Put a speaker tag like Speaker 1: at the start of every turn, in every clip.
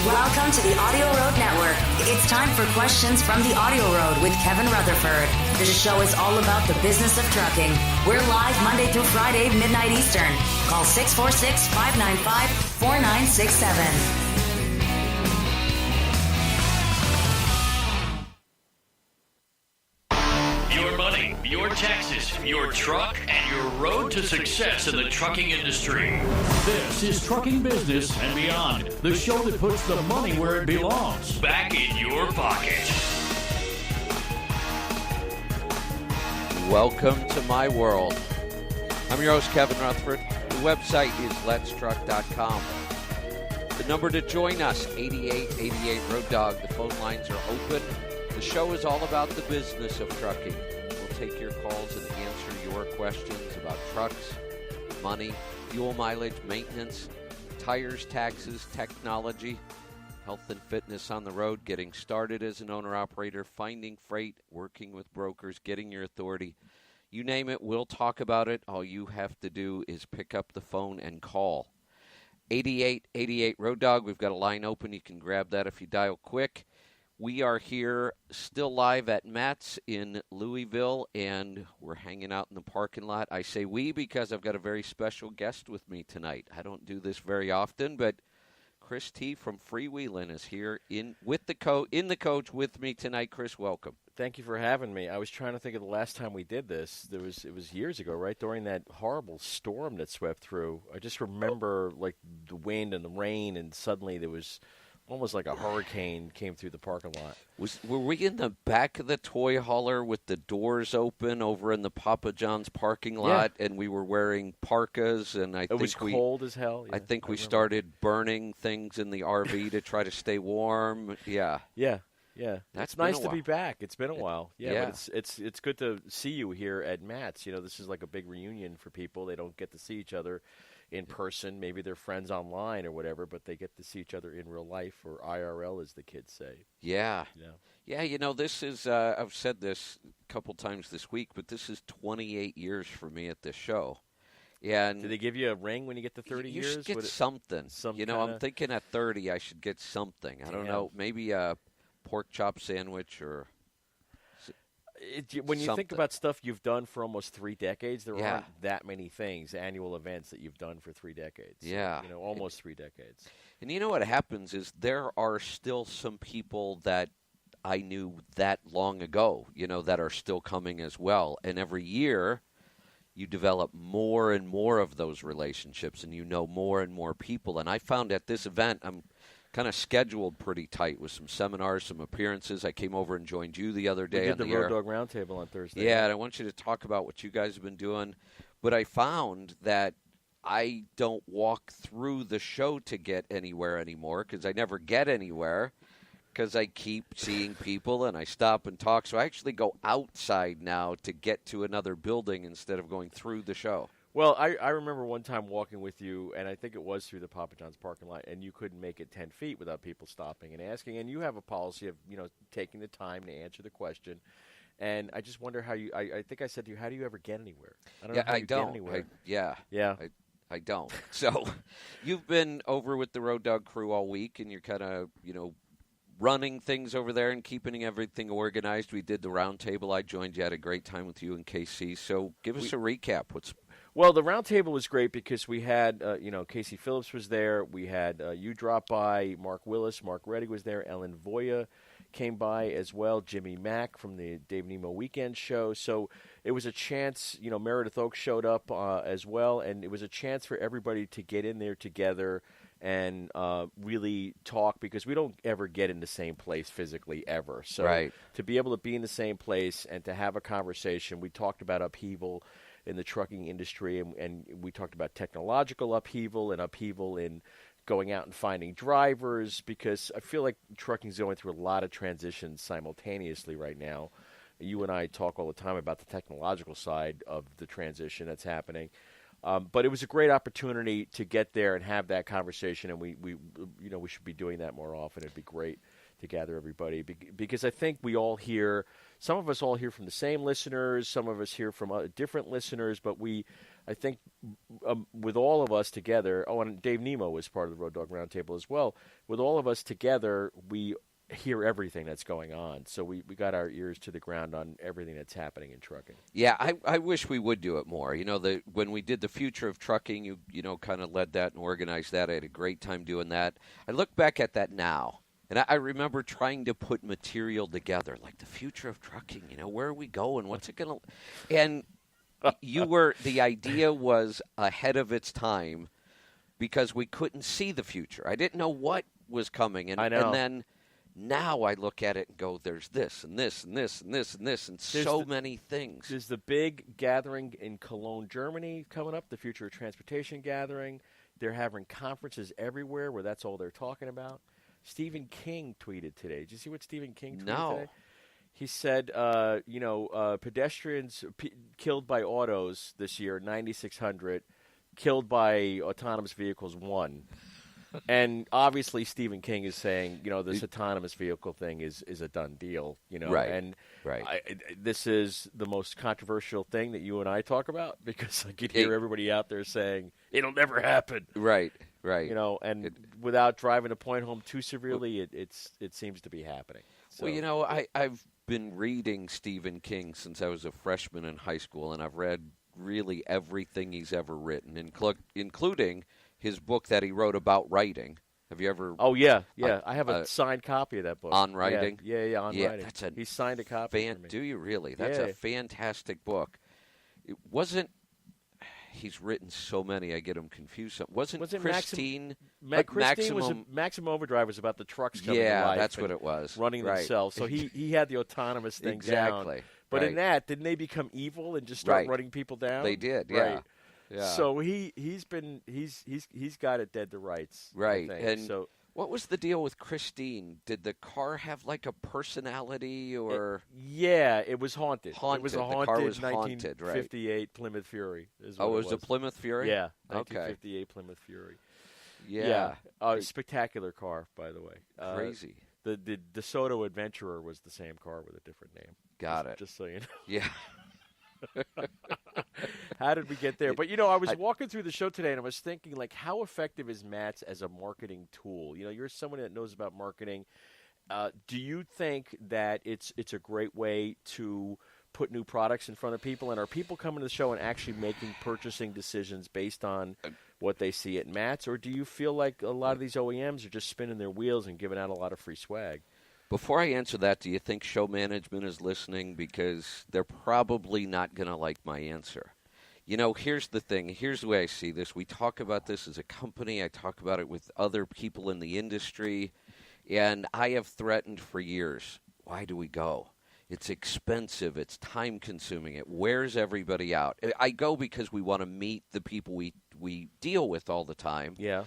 Speaker 1: Welcome to the AudioRoad Network. It's time for questions from the AudioRoad with Kevin Rutherford. This show is all about the business of trucking. We're live Monday through Friday, midnight Eastern. Call 646-595-4967.
Speaker 2: Your Texas, your truck, and your road to success in the trucking industry. This is Trucking Business and Beyond, the show that puts the money where it belongs, back in your pocket.
Speaker 3: Welcome to my world. I'm your host, Kevin Rutherford. The website is letstruck.com. The number to join us, 8888 Road Dog. The phone lines are open. The show is all about the business of trucking. Take your calls and answer your questions about trucks, money, fuel mileage, maintenance, tires, taxes, technology, health and fitness on the road, getting started as an owner-operator, finding freight, working with brokers, getting your authority. You name it, we'll talk about it. All you have to do is pick up the phone and call. 8888 Road Dog. We've got a line open. You can grab that if you dial quick. We are here still live at Matt's in Louisville, and we're hanging out in the parking lot. I say we because I've got a very special guest with me tonight. I don't do this very often, but Chris T. from Freewheelin' is here in the coach with me tonight. Chris, welcome.
Speaker 4: Thank you for having me. I was trying to think of the last time we did this. It was years ago, right? During that horrible storm that swept through. I just remember like the wind and the rain, and suddenly there was almost like a hurricane came through the parking lot.
Speaker 3: Were we in the back of the toy hauler with the doors open over in the Papa John's parking lot, and we were wearing parkas, and
Speaker 4: it was cold as hell. Yeah,
Speaker 3: I think we started burning things in the RV to try to stay warm. Yeah.
Speaker 4: It's nice to be back. It's been a while. But it's good to see you here at Matt's. You know, this is like a big reunion for people. They don't get to see each other in person. Maybe they're friends online or whatever, but they get to see each other in real life, or IRL, as the kids say.
Speaker 3: Yeah, you know, this is, I've said this a couple times this week, but this is 28 years for me at this show. And
Speaker 4: do they give you a ring when you get to 30 years?
Speaker 3: You should get something. I'm thinking at 30 I should get something. I don't know, maybe a pork chop sandwich or
Speaker 4: when you think about stuff you've done for almost 3 decades, there aren't that many things, annual events that you've done for 3 decades.
Speaker 3: Yeah.
Speaker 4: So, almost 3 decades.
Speaker 3: And you know what happens is there are still some people that I knew that long ago, that are still coming as well. And every year you develop more and more of those relationships, and you know more and more people. And I found at this event, I'm kind of scheduled pretty tight with some seminars, some appearances. I came over and joined you the other day.
Speaker 4: We did the Road Dog Roundtable on Thursday.
Speaker 3: Yeah, and I want you to talk about what you guys have been doing. But I found that I don't walk through the show to get anywhere anymore, because I never get anywhere, because I keep seeing people and I stop and talk. So I actually go outside now to get to another building instead of going through the show.
Speaker 4: Well, I remember one time walking with you, and I think it was through the Papa John's parking lot, and you couldn't make it 10 feet without people stopping and asking. And you have a policy of, taking the time to answer the question. And I just wonder how you – I think I said to you, how do you ever get anywhere? I don't know how you get anywhere.
Speaker 3: I don't. So you've been over with the Road Dog crew all week, and you're kind of, running things over there and keeping everything organized. We did the roundtable. I joined you. Had a great time with you and KC. So give us a recap.
Speaker 4: Well, the roundtable was great because we had, Casey Phillips was there. We had you drop by, Mark Willis, Mark Reddy was there, Ellen Voya came by as well, Jimmy Mack from the Dave Nemo Weekend Show. So it was a chance, Meredith Oaks showed up as well, and it was a chance for everybody to get in there together and really talk, because we don't ever get in the same place physically ever. So to be able to be in the same place and to have a conversation, we talked about upheaval in the trucking industry, and we talked about technological upheaval and upheaval in going out and finding drivers, because I feel like trucking is going through a lot of transitions simultaneously right now. You and I talk all the time about the technological side of the transition that's happening. But it was a great opportunity to get there and have that conversation, and we should be doing that more often. It'd be great to gather everybody, because I think we all hear, some of us all hear from the same listeners, some of us hear from different listeners, but we I think with all of us together, and Dave Nemo was part of the Road Dog Roundtable as well. With all of us together, we hear everything that's going on. So we got our ears to the ground on everything that's happening in trucking.
Speaker 3: Yeah, I wish we would do it more. When we did the Future of Trucking, you kind of led that and organized that. I had a great time doing that. I look back at that now, and I remember trying to put material together, like the future of trucking. Where are we going? What's it going to... And the idea was ahead of its time because we couldn't see the future. I didn't know what was coming. And,
Speaker 4: I know.
Speaker 3: And then now I look at it and go, there's this and this and this and this and this and many things.
Speaker 4: There's the big gathering in Cologne, Germany coming up, the Future of Transportation gathering. They're having conferences everywhere where that's all they're talking about. Stephen King tweeted today. Did you see what Stephen King tweeted today? He said, pedestrians killed by autos this year, 9,600. Killed by autonomous vehicles, 1. And obviously Stephen King is saying, this autonomous vehicle thing is a done deal,
Speaker 3: Right.
Speaker 4: And
Speaker 3: right.
Speaker 4: This is the most controversial thing that you and I talk about because I could hear everybody out there saying, it'll never happen.
Speaker 3: Right.
Speaker 4: Without driving a point home too severely, it seems to be happening. So.
Speaker 3: Well, I've been reading Stephen King since I was a freshman in high school, and I've read really everything he's ever written, including his book that he wrote about writing. Have you ever?
Speaker 4: Oh, yeah. I have a signed copy of that book.
Speaker 3: On writing?
Speaker 4: Yeah, on writing.
Speaker 3: He
Speaker 4: signed a copy for me.
Speaker 3: Do you really? That's a fantastic book. It wasn't... He's written so many, I get him confused. Wasn't Christine...
Speaker 4: Maximum Overdrive was about the trucks coming to life.
Speaker 3: Yeah, that's what it was.
Speaker 4: Running themselves. So he had the autonomous thing down. But in that, didn't they become evil and just start running people down?
Speaker 3: They did, yeah.
Speaker 4: Right. Yeah. So he's got it dead to rights.
Speaker 3: Right.
Speaker 4: I think.
Speaker 3: And
Speaker 4: so
Speaker 3: what was the deal with Christine? Did the car have like a personality or?
Speaker 4: It was haunted.
Speaker 3: Haunted.
Speaker 4: It was a haunted
Speaker 3: the car was
Speaker 4: 1958
Speaker 3: right.
Speaker 4: Plymouth Fury.
Speaker 3: It was a Plymouth Fury?
Speaker 4: Yeah, 1958 Plymouth Fury.
Speaker 3: Yeah.
Speaker 4: Spectacular car, by the way.
Speaker 3: Crazy.
Speaker 4: The DeSoto Adventurer was the same car with a different name.
Speaker 3: Got it.
Speaker 4: Just so you know.
Speaker 3: Yeah.
Speaker 4: How did we get there? But, I was walking through the show today, and I was thinking, how effective is Matt's as a marketing tool? You're someone that knows about marketing. Do you think that it's a great way to put new products in front of people? And are people coming to the show and actually making purchasing decisions based on what they see at Matt's? Or do you feel like a lot of these OEMs are just spinning their wheels and giving out a lot of free swag?
Speaker 3: Before I answer that, do you think show management is listening? Because they're probably not going to like my answer. Here's the thing. Here's the way I see this. We talk about this as a company. I talk about it with other people in the industry. And I have threatened for years, why do we go? It's expensive. It's time-consuming. It wears everybody out. I go because we want to meet the people we deal with all the time.
Speaker 4: Yeah.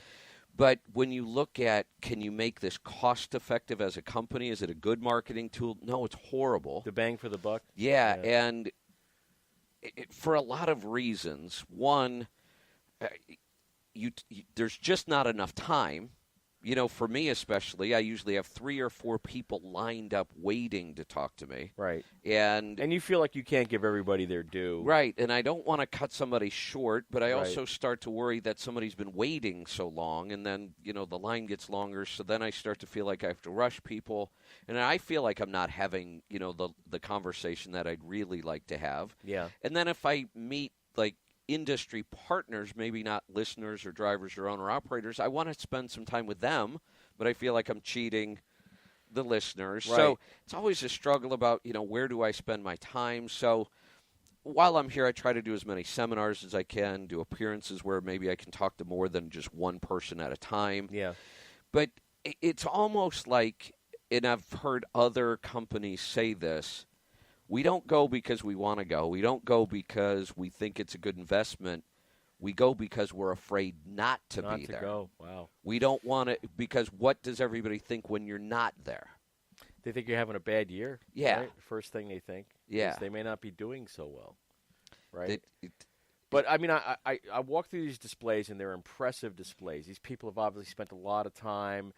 Speaker 3: But when you look at, can you make this cost-effective as a company? Is it a good marketing tool? No, it's horrible.
Speaker 4: The bang for the buck?
Speaker 3: Yeah. And for a lot of reasons. One, there's just not enough time. For me especially, I usually have 3 or 4 people lined up waiting to talk to me.
Speaker 4: Right.
Speaker 3: And
Speaker 4: you feel like you can't give everybody their due.
Speaker 3: Right. And I don't want to cut somebody short, but I also start to worry that somebody's been waiting so long, and then, the line gets longer, so then I start to feel like I have to rush people. And I feel like I'm not having, the conversation that I'd really like to have.
Speaker 4: Yeah.
Speaker 3: And then if I meet, industry partners, maybe not listeners or drivers or owner-operators, I want to spend some time with them, but I feel like I'm cheating the listeners. Right. So it's always a struggle about, where do I spend my time? So while I'm here, I try to do as many seminars as I can, do appearances where maybe I can talk to more than just one person at a time.
Speaker 4: Yeah.
Speaker 3: But it's almost like, and I've heard other companies say this, we don't go because we want to go. We don't go because we think it's a good investment. We go because we're afraid not to be there. Not to
Speaker 4: go. Wow.
Speaker 3: We don't want to, because what does everybody think when you're not there?
Speaker 4: They think you're having a bad year.
Speaker 3: Yeah.
Speaker 4: Right? First thing they think.
Speaker 3: Yeah.
Speaker 4: Is they may not be doing so well. Right? But, I walk through these displays, and they're impressive displays. These people have obviously spent a lot of time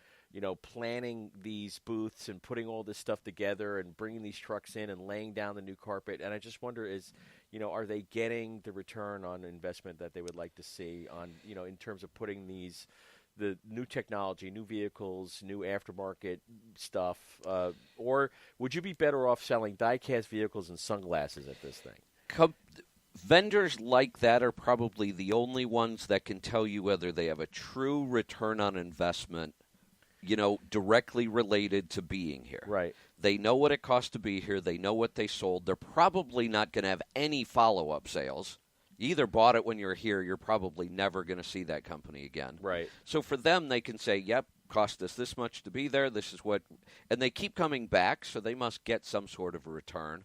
Speaker 4: planning these booths and putting all this stuff together and bringing these trucks in and laying down the new carpet. And I just wonder are they getting the return on investment that they would like to see on, in terms of putting the new technology, new vehicles, new aftermarket stuff, or would you be better off selling die-cast vehicles and sunglasses at this thing?
Speaker 3: Vendors like that are probably the only ones that can tell you whether they have a true return on investment, directly related to being here.
Speaker 4: Right.
Speaker 3: They know what it costs to be here. They know what they sold. They're probably not going to have any follow-up sales. You either bought it when you're here, you're probably never going to see that company again.
Speaker 4: Right.
Speaker 3: So for them, they can say, yep, cost us this much to be there. This is what, and they keep coming back, so they must get some sort of a return.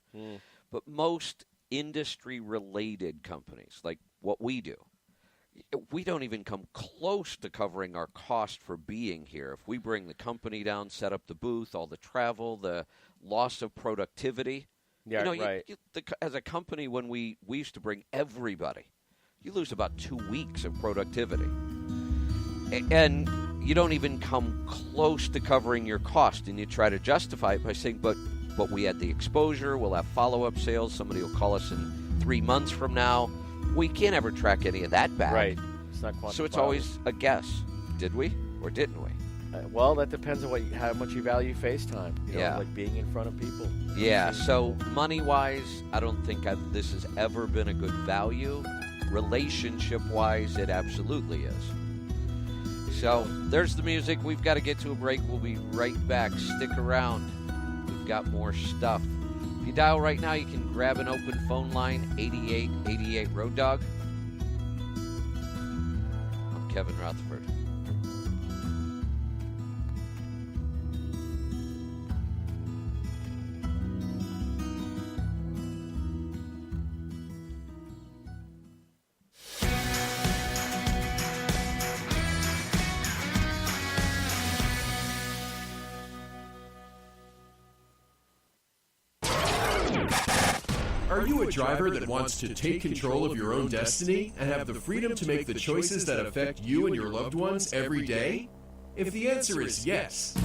Speaker 3: But most industry-related companies, like what we do, we don't even come close to covering our cost for being here. If we bring the company down, set up the booth, all the travel, the loss of productivity.
Speaker 4: Yeah, right.
Speaker 3: As a company, when we used to bring everybody, you lose about 2 weeks of productivity. And you don't even come close to covering your cost, and you try to justify it by saying, but we had the exposure, we'll have follow-up sales, somebody will call us in 3 months from now. We can't ever track any of that back.
Speaker 4: Right. It's not quantifiable.
Speaker 3: So it's always a guess. Did we or didn't we?
Speaker 4: Well, that depends on how much you value FaceTime. Like being in front of people.
Speaker 3: Yeah. So money-wise, I don't think this has ever been a good value. Relationship-wise, it absolutely is. So there's the music. We've got to get to a break. We'll be right back. Stick around. We've got more stuff. If you dial right now, you can grab an open phone line, 8888 Road Dog. I'm Kevin Rutherford.
Speaker 5: Are you a driver that wants to take control of your own destiny and have the freedom to make the choices that affect you and your loved ones every day? If the answer is yes,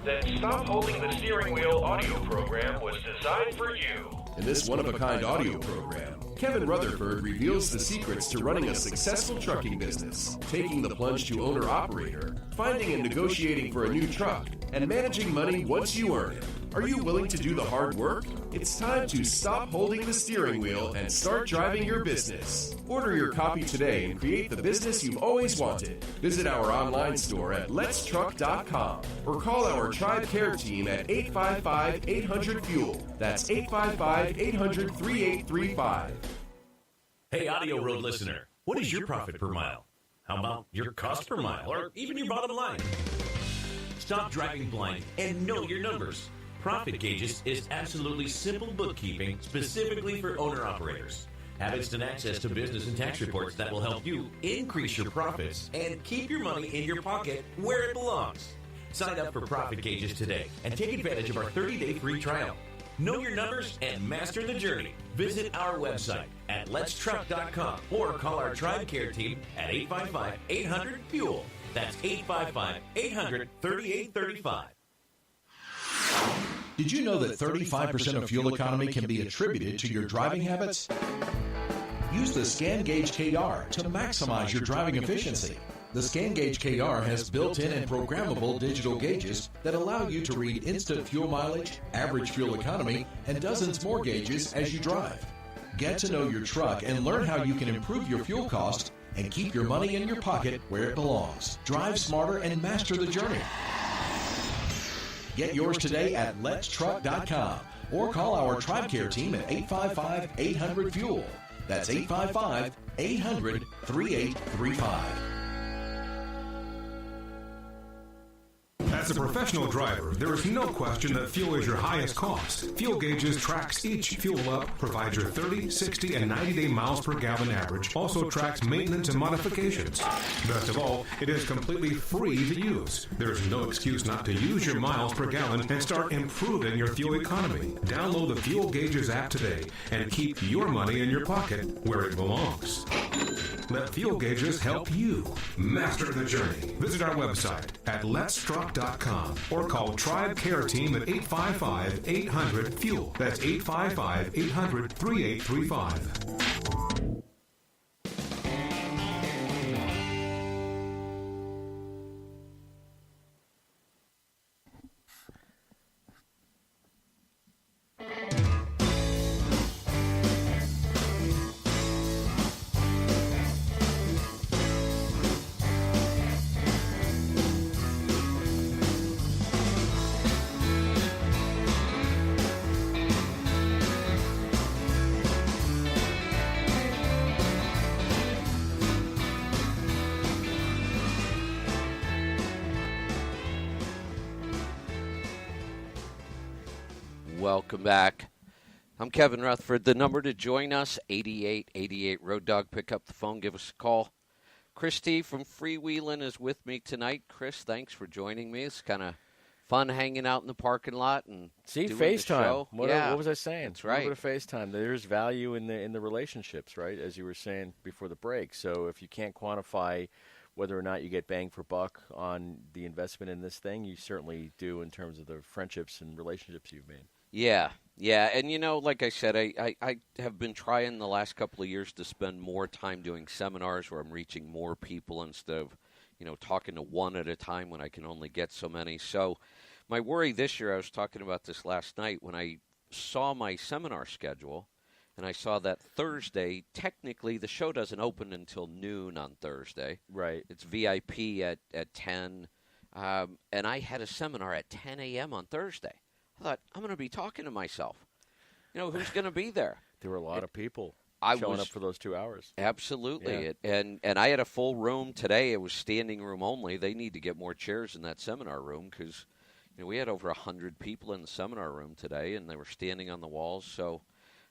Speaker 6: then Stop Holding the Steering Wheel audio program was designed for you.
Speaker 5: in this one-of-a-kind audio program, Kevin Rutherford reveals the secrets to running a successful trucking business, taking the plunge to owner-operator, finding and negotiating for a new truck, and managing money once you earn it. Are you willing to do the hard work? It's time to stop holding the steering wheel and start driving your business. Order your copy today and create the business you've always wanted. Visit our online store at letstruck.com or call our TribeCare Team at 855-800-FUEL. That's 855-800-3835.
Speaker 6: Hey, AudioRoad listener, what is your profit per mile? How about your cost per mile, or even your bottom line? Stop driving blind and know your numbers. Profit Gauges is absolutely simple bookkeeping specifically for owner-operators. Have instant access to business and tax reports that will help you increase your profits and keep your money in your pocket where it belongs. Sign up for Profit Gauges today and take advantage of our 30-day free trial. Know your numbers and master the journey. Visit our website at letstruck.com or call our TribeCare Team at 855-800-FUEL. That's 855-800-3835.
Speaker 5: Did you know that 35% of fuel economy can be attributed to your driving habits? Use the Scan Gauge KR to maximize your driving efficiency. The Scan Gauge KR has built-in and programmable digital gauges that allow you to read instant fuel mileage, average fuel economy, and dozens more gauges as you drive. Get to know your truck and learn how you can improve your fuel cost and keep your money in your pocket where it belongs. Drive smarter and master the journey. Get yours today at letstruck.com or call our TribeCare Team at 855-800-FUEL. That's 855-800-3835.
Speaker 7: As a professional driver, there is no question that fuel is your highest cost. Fuel Gauges tracks each fuel up, provides your 30, 60, and 90-day miles per gallon average, also tracks maintenance and modifications. Best of all, it is completely free to use. There is no excuse not to use your miles per gallon and start improving your fuel economy. Download the Fuel Gauges app today and keep your money in your pocket where it belongs. Let Fuel Gauges help you master the journey. Visit our website at letstruck.com letstruck.com or call TribeCare Team at 855-800-FUEL. That's 855-800-3835.
Speaker 3: Welcome back. I'm Kevin Rutherford. The number to join us, 8888 Road Dog. Pick up the phone, give us a call. Christy from Freewheeling is with me tonight. Chris, thanks for joining me. It's kind of fun hanging out in the parking lot and doing
Speaker 4: FaceTime.
Speaker 3: the show.
Speaker 4: What was I saying?
Speaker 3: That's right.
Speaker 4: A little bit of FaceTime. There's value in the relationships, right, as you were saying before the break. So if you can't quantify whether or not you get bang for buck on the investment in this thing, you certainly do in terms of the friendships and relationships you've made.
Speaker 3: Yeah. And, like I said, I have been trying the last couple of years to spend more time doing seminars where I'm reaching more people instead of, talking to one at a time when I can only get so many. So my worry this year, I was talking about this last night, when I saw my seminar schedule and I saw that Thursday, technically the show doesn't open until noon on Thursday.
Speaker 4: Right.
Speaker 3: It's VIP at 10, and I had a seminar at 10 a.m. on Thursday. I thought, I'm going to be talking to myself. Who's going to be there?
Speaker 4: There were a lot of people showing up for those 2 hours.
Speaker 3: Absolutely.
Speaker 4: Yeah.
Speaker 3: And I had a full room today. It was standing room only. They need to get more chairs in that seminar room because we had over 100 people in the seminar room today, and they were standing on the walls. So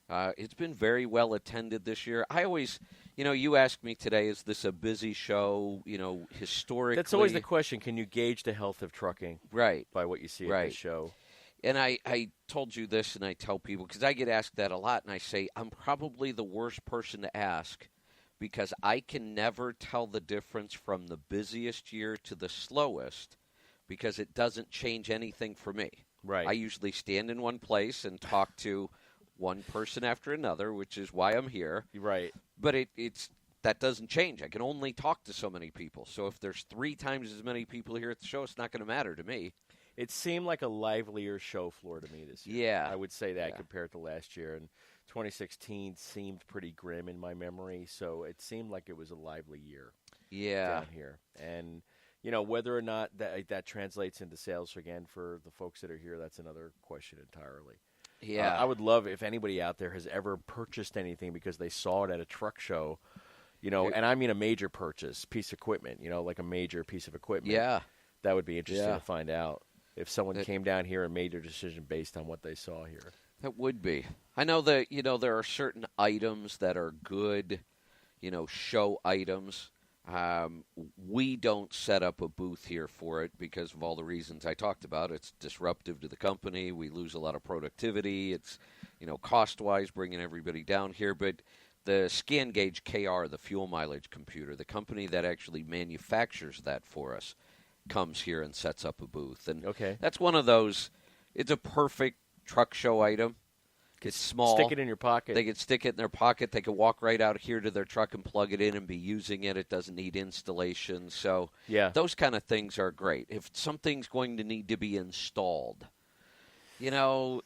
Speaker 3: it's been very well attended this year. I always, you asked me today, is this a busy show, historically?
Speaker 4: That's always the question. Can you gauge the health of trucking
Speaker 3: by
Speaker 4: what you see at this show?
Speaker 3: And I told you this, and I tell people, because I get asked that a lot, and I say, I'm probably the worst person to ask because I can never tell the difference from the busiest year to the slowest because it doesn't change anything for me.
Speaker 4: Right.
Speaker 3: I usually stand in one place and talk to one person after another, which is why I'm here.
Speaker 4: Right.
Speaker 3: But that doesn't change. I can only talk to so many people. So if there's 3 times as many people here at the show, it's not going to matter to me.
Speaker 4: It seemed like a livelier show floor to me this year.
Speaker 3: Yeah.
Speaker 4: I would say that compared to last year. And 2016 seemed pretty grim in my memory, so it seemed like it was a lively year down here. And, whether or not that translates into sales again for the folks that are here, that's another question entirely.
Speaker 3: Yeah.
Speaker 4: I would love if anybody out there has ever purchased anything because they saw it at a truck show, and I mean a major purchase, piece of equipment, like a major piece of equipment.
Speaker 3: Yeah.
Speaker 4: That would be interesting to find out. If someone came down here and made their decision based on what they saw here.
Speaker 3: That would be. I know that, there are certain items that are good, show items. We don't set up a booth here for it because of all the reasons I talked about. It's disruptive to the company. We lose a lot of productivity. It's, cost-wise, bringing everybody down here. But the Scan Gauge KR, the fuel mileage computer, the company that actually manufactures that for us, comes here and sets up a booth. And that's one of those, it's a perfect truck show item. It's small.
Speaker 4: Stick it in your pocket.
Speaker 3: They could stick it in their pocket. They could walk right out here to their truck and plug it in and be using it. It doesn't need installation. So those kind of things are great. If something's going to need to be installed, do you want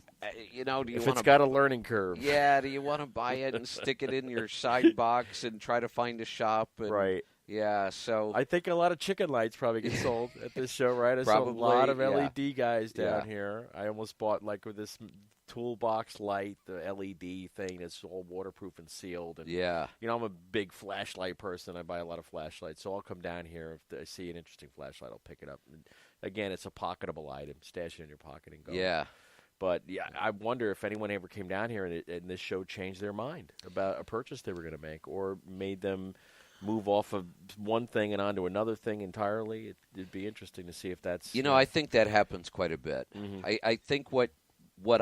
Speaker 3: to... If
Speaker 4: it's got a learning curve.
Speaker 3: Yeah, do you want to buy it and stick it in your side box and try to find a shop? And,
Speaker 4: right.
Speaker 3: Yeah, so...
Speaker 4: I think a lot of chicken lights probably get sold at this show, right? I saw a lot of LED guys down here. I almost bought, with this toolbox light, the LED thing that's all waterproof and sealed. And, I'm a big flashlight person. I buy a lot of flashlights, so I'll come down here. If I see an interesting flashlight, I'll pick it up. And, again, it's a pocketable item. Stash it in your pocket and go.
Speaker 3: Yeah.
Speaker 4: But, I wonder if anyone ever came down here and this show changed their mind about a purchase they were going to make or made them move off of one thing and onto another thing entirely. It'd be interesting to see if that's...
Speaker 3: I think that happens quite a bit.
Speaker 4: Mm-hmm.
Speaker 3: I think what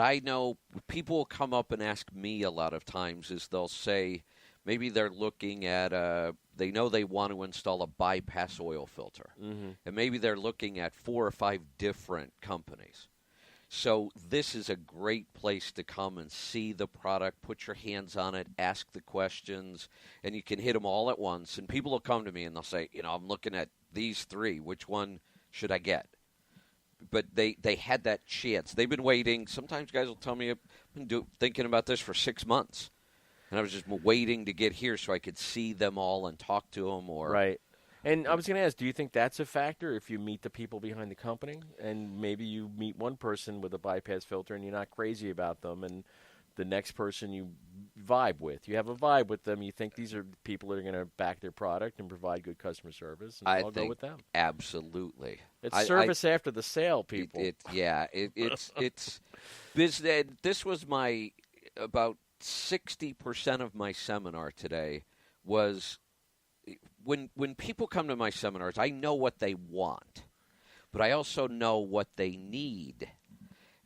Speaker 3: I know, people will come up and ask me a lot of times is they'll say, Maybe they're looking at they know they want to install a bypass oil filter.
Speaker 4: Mm-hmm.
Speaker 3: And maybe they're looking at 4 or 5 different companies. So this is a great place to come and see the product, put your hands on it, ask the questions, and you can hit them all at once. And people will come to me and they'll say, I'm looking at these 3. Which one should I get? But they had that chance. They've been waiting. Sometimes guys will tell me, I've been thinking about this for 6 months. And I was just waiting to get here so I could see them all and talk to them.
Speaker 4: Right. And I was going to ask, do you think that's a factor if you meet the people behind the company? And maybe you meet one person with a bypass filter and you're not crazy about them, and the next person you vibe with. You have a vibe with them. You think these are people that are going to back their product and provide good customer service, and I'll go with them.
Speaker 3: Absolutely.
Speaker 4: It's service after the sale, people.
Speaker 3: It's business. This was about 60% of my seminar today was when people come to my seminars, I know what they want, but I also know what they need.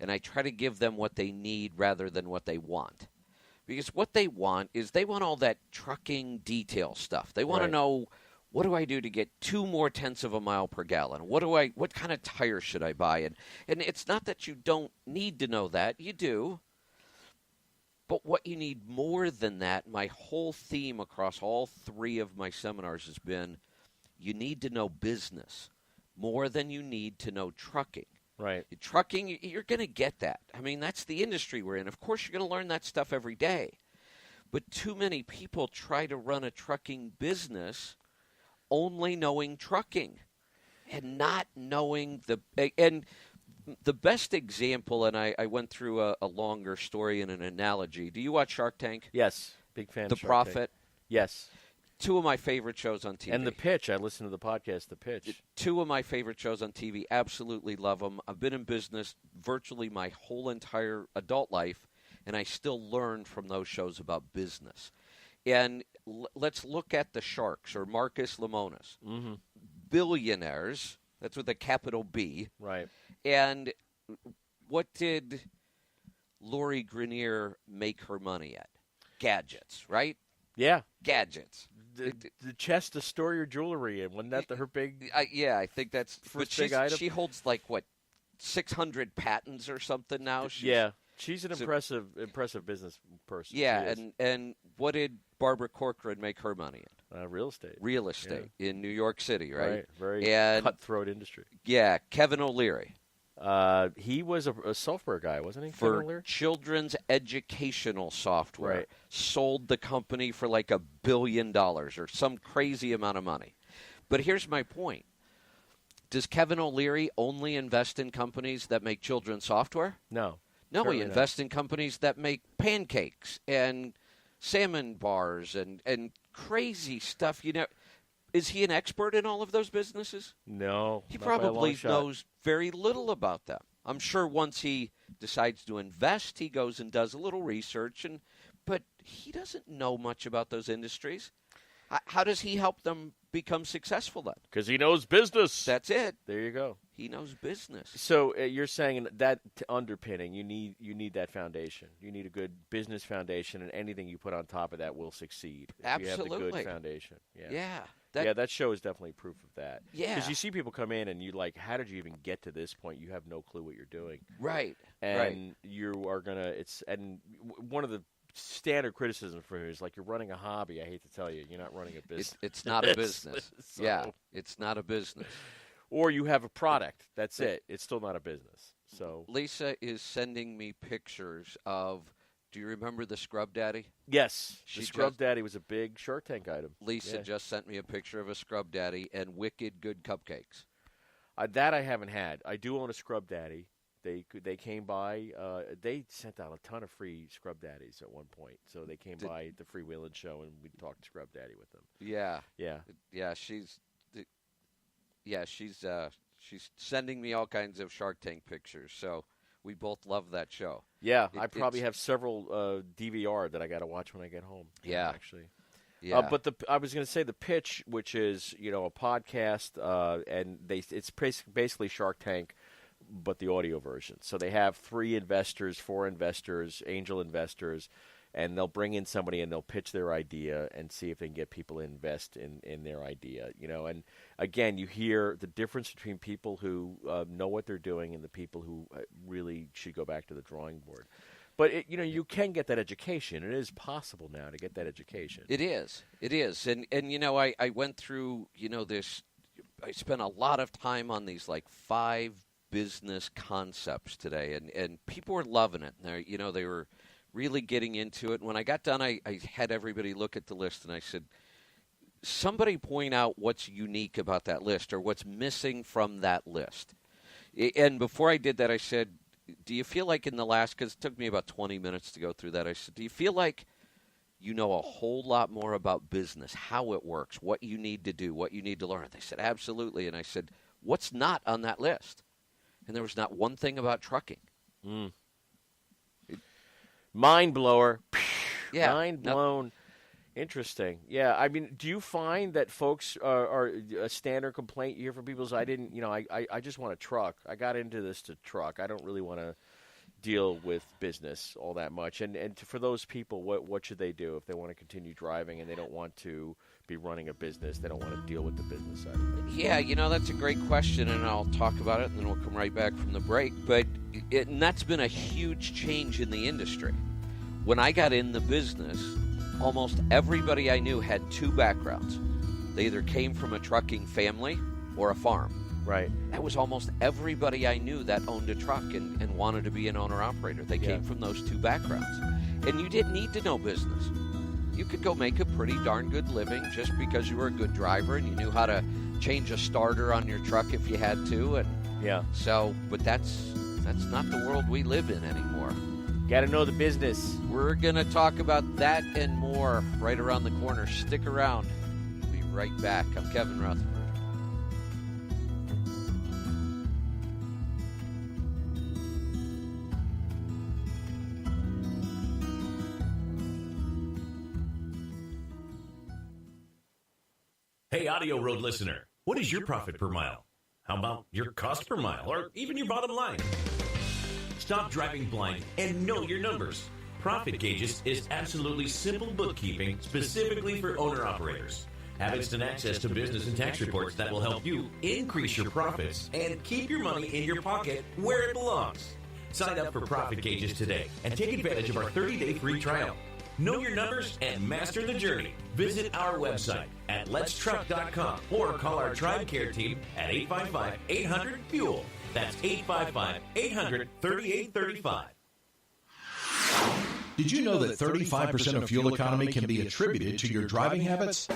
Speaker 3: And I try to give them what they need rather than what they want. Because what they want is they want all that trucking detail stuff. They want to know, what do I do to get 2 more tenths of a mile per gallon? What kind of tires should I buy? And it's not that you don't need to know that. You do. But what you need more than that, my whole theme across all 3 of my seminars has been, you need to know business more than you need to know trucking.
Speaker 4: Right.
Speaker 3: Trucking, you're going to get that. I mean, that's the industry we're in. Of course, you're going to learn that stuff every day. But too many people try to run a trucking business only knowing trucking and not knowing and the best example, and I went through a longer story and an analogy. Do you watch Shark Tank?
Speaker 4: Yes. Big fan of Shark
Speaker 3: Profit?
Speaker 4: Tank. Yes.
Speaker 3: 2 of my favorite shows on TV.
Speaker 4: And The Pitch. I listen to the podcast, The Pitch.
Speaker 3: 2 of my favorite shows on TV. Absolutely love them. I've been in business virtually my whole entire adult life, and I still learn from those shows about business. And let's look at the Sharks, or Marcus Lemonis.
Speaker 4: Mm-hmm.
Speaker 3: Billionaires. That's with a capital B.
Speaker 4: Right.
Speaker 3: And what did Lori Greiner make her money at? Gadgets, right?
Speaker 4: Yeah.
Speaker 3: Gadgets.
Speaker 4: The chest to store your jewelry in. Wasn't that her big
Speaker 3: I think that's
Speaker 4: first big item?
Speaker 3: She holds 600 patents or something now.
Speaker 4: She's an impressive business person.
Speaker 3: Yeah, and what did Barbara Corcoran make her money in?
Speaker 4: Real estate.
Speaker 3: Real estate in New York City, right?
Speaker 4: Very cutthroat industry.
Speaker 3: Yeah, Kevin O'Leary.
Speaker 4: He was a software guy, wasn't he?
Speaker 3: For children's educational software.
Speaker 4: Right.
Speaker 3: Sold the company for $1 billion or some crazy amount of money. But here's my point. Does Kevin O'Leary only invest in companies that make children's software?
Speaker 4: No.
Speaker 3: No, he invests in companies that make pancakes and salmon bars and crazy stuff. Is he an expert in all of those businesses?
Speaker 4: No.
Speaker 3: He probably knows very little about them. I'm sure once he decides to invest, he goes and does a little research, but he doesn't know much about those industries. How does he help them become successful then?
Speaker 4: Because he knows business.
Speaker 3: That's it.
Speaker 4: There you go.
Speaker 3: He knows business.
Speaker 4: So you're saying that underpinning, you need that foundation. You need a good business foundation, and anything you put on top of that will succeed.
Speaker 3: Absolutely.
Speaker 4: You have the good foundation. Yeah.
Speaker 3: Yeah.
Speaker 4: That show is definitely proof of that.
Speaker 3: Yeah.
Speaker 4: Because you see people come in and you how did you even get to this point? You have no clue what you're doing.
Speaker 3: Right.
Speaker 4: And you are and one of the standard criticism for it is you're running a hobby. I hate to tell you, you're not running a business.
Speaker 3: It's not a business.
Speaker 4: So,
Speaker 3: yeah, it's not a business.
Speaker 4: Or you have a product. That's it. It's still not a business. So
Speaker 3: Lisa is sending me pictures of. Do you remember the Scrub Daddy?
Speaker 4: Yes, the Scrub Daddy was a big Shark Tank item.
Speaker 3: Lisa just sent me a picture of a Scrub Daddy and wicked good cupcakes.
Speaker 4: That I haven't had. I do own a Scrub Daddy. They came by. They sent out a ton of free Scrub Daddies at one point. So they came by at the Freewheeling show, and we talked Scrub Daddy with them.
Speaker 3: Yeah. She's sending me all kinds of Shark Tank pictures. So we both love that show.
Speaker 4: Yeah, I probably have several DVR that I got to watch when I get home.
Speaker 3: Yeah,
Speaker 4: actually.
Speaker 3: Yeah.
Speaker 4: But I was going to say The Pitch, which is a podcast, and it's basically Shark Tank, but the audio version. So they have 3 investors, 4 investors, angel investors, and they'll bring in somebody and they'll pitch their idea and see if they can get people to invest in their idea. And again, you hear the difference between people who know what they're doing and the people who really should go back to the drawing board. But you can get that education. It is possible now to get that education.
Speaker 3: It is, and I went through this. I spent a lot of time on these 5 business concepts today, and people were loving it. And they were really getting into it. When I got done, I had everybody look at the list, and I said, somebody point out what's unique about that list or what's missing from that list. And before I did that, I said, do you feel like in the last, because it took me about 20 minutes to go through that, I said, do you feel like you know a whole lot more about business, how it works, what you need to do, what you need to learn? They said, absolutely. And I said, what's not on that list? And there was not one thing about trucking.
Speaker 4: Mind blower.
Speaker 3: Yeah.
Speaker 4: Mind blown. Interesting. Yeah. I mean, do you find that folks are a standard complaint you hear from people is I just want a truck. I got into this to truck. I don't really want to deal with business all that much. And for those people, what should they do if they want to continue driving and they don't want to be running a business? They don't want to deal with the business side of things.
Speaker 3: Yeah, that's a great question, and I'll talk about it, and then we'll come right back from the break. But and that's been a huge change in the industry. When I got in the business, almost everybody I knew had 2 backgrounds. They either came from a trucking family or a farm.
Speaker 4: Right.
Speaker 3: That was almost everybody I knew that owned a truck and wanted to be an owner-operator. They came from those 2 backgrounds. And you didn't need to know business. You could go make a pretty darn good living just because you were a good driver and you knew how to change a starter on your truck if you had to. And but that's not the world we live in anymore.
Speaker 4: Got to know the business.
Speaker 3: We're going to talk about that and more right around the corner. Stick around. We'll be right back. I'm Kevin Rutherford.
Speaker 6: Hey, AudioRoad listener, what is your profit per mile? How about your cost per mile, or even your bottom line? Stop driving blind and know your numbers. Profit Gauges is absolutely simple bookkeeping specifically for owner-operators. Have instant access to business and tax reports that will help you increase your profits and keep your money in your pocket where it belongs. Sign up for Profit Gauges today and take advantage of our 30-day free trial. Know your numbers and master the journey. Visit our website at letstruck.com or call our TribeCare team at 855-800-FUEL. That's 855-800-3835.
Speaker 5: Did you know that 35% of fuel economy can be attributed to your driving habits?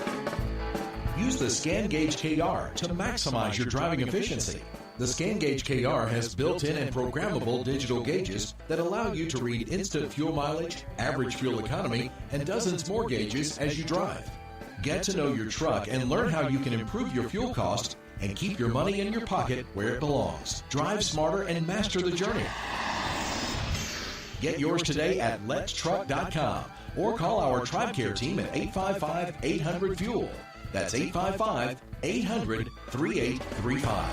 Speaker 5: Use the Scan Gauge KR to maximize your driving efficiency. The Scan Gauge KR has built-in and programmable digital gauges that allow you to read instant fuel mileage, average fuel economy, and dozens more gauges as you drive. Get to know your truck and learn how you can improve your fuel cost and keep your money in your pocket where it belongs. Drive smarter and master the journey. Get yours today at letstruck.com or call our TribeCare team at 855-800-FUEL. That's 855-800-3835.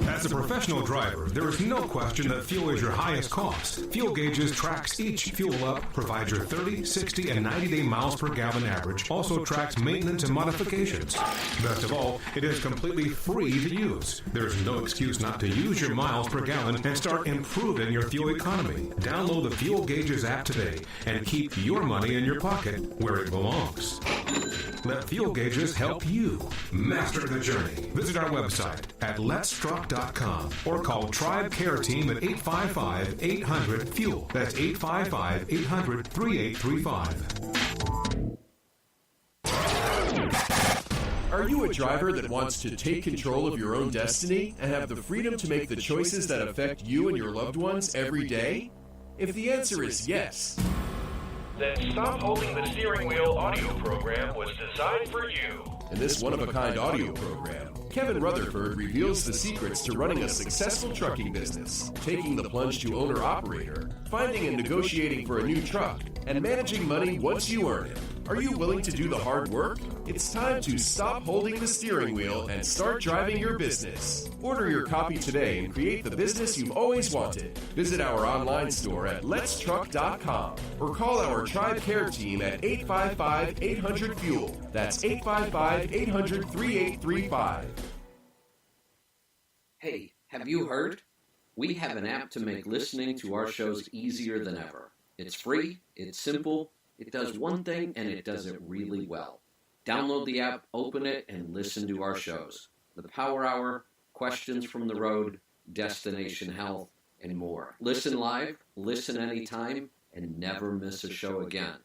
Speaker 7: As a professional driver, there is no question that fuel is your highest cost. Fuel Gauges tracks each fuel up, provides your 30, 60, and 90-day miles per gallon average, also tracks maintenance and modifications. Best of all, it is completely free to use. There's no excuse not to use your miles per gallon and start improving your fuel economy. Download the Fuel Gauges app today and keep your money in your pocket where it belongs. Let Fuel Gauges help you master the journey. Visit our website at letstruck.com or call TribeCare Team at 855-800-FUEL. That's 855-800-3835.
Speaker 5: Are you a driver that wants to take control of your own destiny and have the freedom to make the choices that affect you and your loved ones every day? If the answer is yes,
Speaker 8: then Stop Holding the Steering Wheel audio program was designed for you.
Speaker 5: in this one-of-a-kind audio program, Kevin Rutherford reveals the secrets to running a successful trucking business, taking the plunge to owner-operator, finding and negotiating for a new truck, and managing money once you earn it. Are you willing to do the hard work? It's time to stop holding the steering wheel and start driving your business. Order your copy today and create the business you've always wanted. Visit our online store at letstruck.com or call our TribeCare team at 855-800-FUEL. That's 855-800-3835.
Speaker 3: Hey, have you heard? We have an app to make listening to our shows easier than ever. It's free, it's simple, it does one thing, and it does it really well. Download the app, open it, and listen to our shows. The Power Hour, Questions from the Road, Destination Health, and more. Listen live, listen anytime, and never miss a show again.